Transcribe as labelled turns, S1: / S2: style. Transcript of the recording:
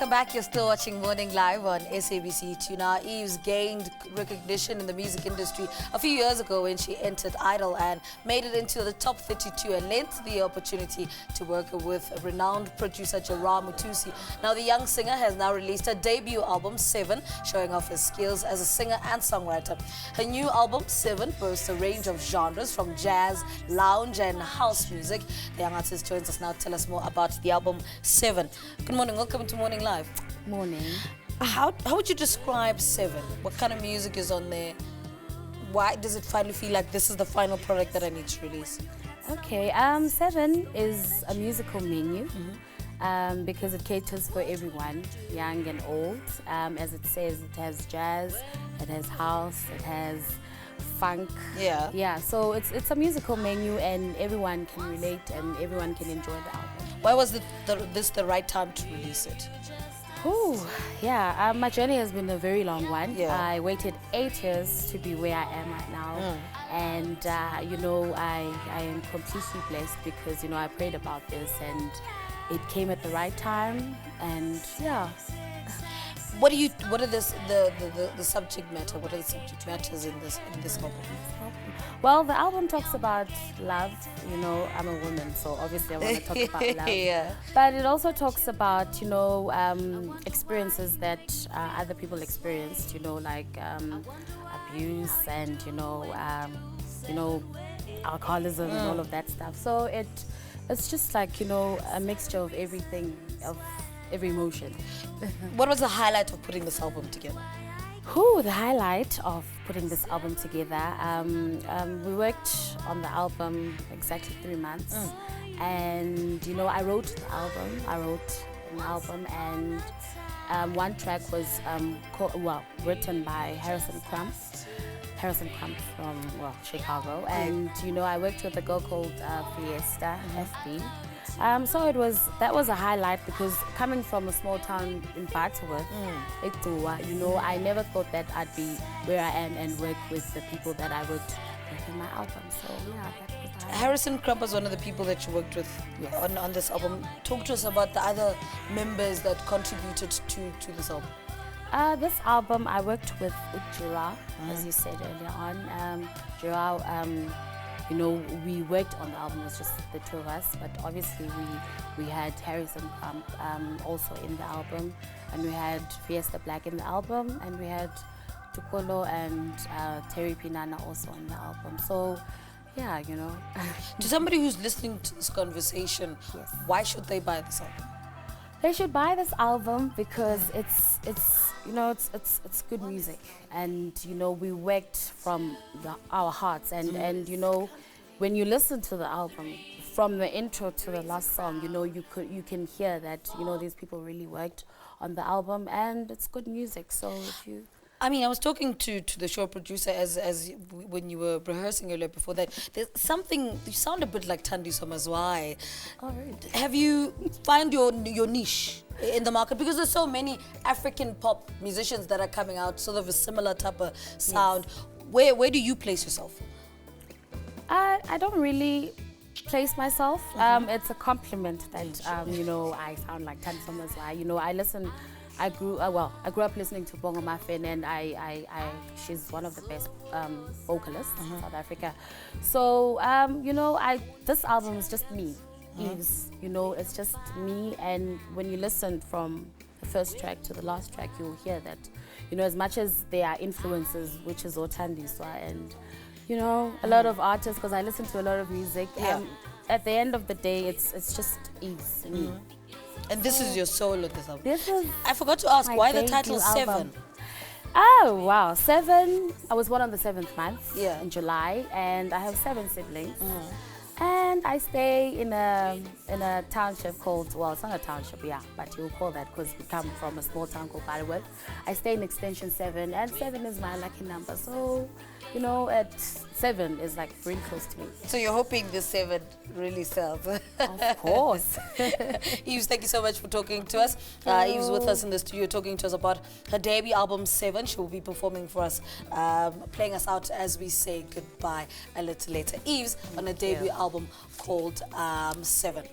S1: Welcome back. You're still watching Morning Live on SABC2. Now, Yves gained recognition in the music industry a few years ago when she entered Idol and made it into the top 32 and lent the opportunity to work with renowned producer Gerard Mutusi. Now, the young singer has now released her debut album, 7, showing off her skills as a singer and songwriter. Her new album, 7, boasts a range of genres from jazz, lounge and house music. The young artist joins us now to tell us more about the album 7. Good morning. Welcome to Morning Live.
S2: Morning.
S1: How would you describe 7? What kind of music is on there? Why does it finally feel like this is the final product that I need to release?
S2: Okay, 7 is a musical menu because it caters for everyone, young and old. As it says, it has jazz, it has house, it has funk. Yeah, so it's a musical menu and everyone can relate and everyone can enjoy the album.
S1: Why was this the right time to release it?
S2: My journey has been a very long one.
S1: Yeah.
S2: I waited 8 years to be where I am right now. And, I am completely blessed because, I prayed about this and it came at the right time. And, yeah.
S1: What are the subject matter? What are the subject matters in this album?
S2: Well, the album talks about love. I'm a woman, so obviously I want to talk about love.
S1: Yeah.
S2: But it also talks about, experiences that other people experienced, like abuse and, alcoholism and all of that stuff. So it's just like, a mixture of everything, of every emotion.
S1: What was the highlight of putting this album together?
S2: The highlight of putting this album together, we worked on the album exactly 3 months. And, I wrote an album and one track was written by Harrison Crump from Chicago. And, I worked with a girl called Fiesta, FB. So that was a highlight because coming from a small town in Butterworth, I never thought that I'd be where I am and work with the people that I worked with in my album. So yeah, that was the highlight.
S1: Harrison Crump was one of the people that you worked with on this album. Talk to us about the other members that contributed to this album.
S2: This album I worked with Gerard, as you said earlier on. Gerard, we worked on the album, it was just the two of us, but obviously we had Harrison Crump also in the album, and we had Fiesta Black in the album, and we had Tukolo and Terry Pinana also in the album. So, yeah,
S1: To somebody who's listening to this conversation, why should they buy this album?
S2: They should buy this album because it's good music, and we worked from our hearts, and when you listen to the album from the intro to the last song, you can hear that these people really worked on the album, and it's good music. So I
S1: was talking to the show producer as when you were rehearsing earlier before that. There's something, you sound a bit like Thandi Somazwai.
S2: Oh, really?
S1: Have you found your niche in the market? Because there's so many African pop musicians that are coming out, sort of a similar type of sound. Yes. Where do you place yourself?
S2: I don't really place myself. It's a compliment that I sound like Thandi Somazwai. I grew up listening to Bongo Maffin, and she's one of the best vocalists in South Africa. So this album is just me, Yves. It's just me, and when you listen from the first track to the last track, you'll hear that as much as there are influences, which is Othandiswa and a lot of artists, because I listen to a lot of music. At the end of the day, it's just Yves.
S1: And this is your soul of this album. I forgot to ask, why the title 7?
S2: Oh, wow. 7, I was born on the 7th month in July, and I have 7 siblings. And I stay in a township called, it's not a township, but you'll call that because we come from a small town called Butterworth. I stay in extension 7, and 7 is my lucky number. So, at 7 is like very close to me.
S1: So you're hoping the 7 really sells?
S2: Of course.
S1: Yves, thank you so much for talking to us. Yves with us in the studio talking to us about her debut album 7. She will be performing for us, playing us out as we say goodbye a little later. Yves on a debut album called 7.